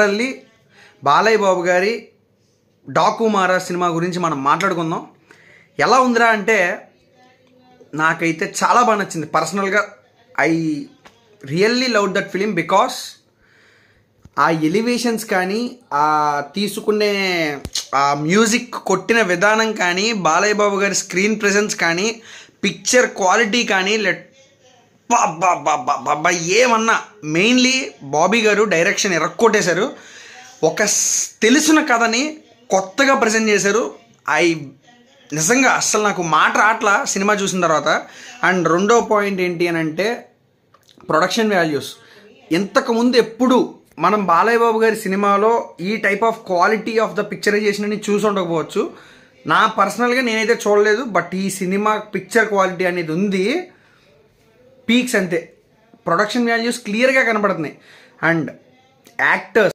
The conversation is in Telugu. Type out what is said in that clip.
లిటరల్లీ బాలయ్య బాబు గారి డాకు మహారాజ్ సినిమా గురించి మనం మాట్లాడుకుందాం. ఎలా ఉందిరా అంటే నాకైతే చాలా బాగా నచ్చింది. పర్సనల్గా I really love that film because ఆ ఎలివేషన్స్ కానీ, ఆ తీసుకునే ఆ మ్యూజిక్ కొట్టిన విధానం కానీ, బాలయ్య బాబు గారి స్క్రీన్ ప్రెజెన్స్ కానీ, పిక్చర్ క్వాలిటీ కానీ, ఏమన్నా మెయిన్లీ బాబీ గారు డైరెక్షన్ ఎరక్కొట్టేశారు. ఒక తెలిసిన కథని కొత్తగా ప్రజెంట్ చేశారు. నిజంగా అస్సలు నాకు మాట రాట్లా సినిమా చూసిన తర్వాత. అండ్ రెండో పాయింట్ ఏంటి అని అంటే ప్రొడక్షన్ వాల్యూస్. ఇంతకుముందు ఎప్పుడు మనం బాలయ్య బాబు గారి సినిమాలో ఈ type of quality of the picturisation అని చూసి ఉండకపోవచ్చు. నా పర్సనల్గా నేనైతే చూడలేదు. బట్ ఈ సినిమా పిక్చర్ క్వాలిటీ అనేది ఉంది, పీక్స్ అంతే. ప్రొడక్షన్ వాల్యూస్ క్లియర్గా కనబడుతున్నాయి. And actors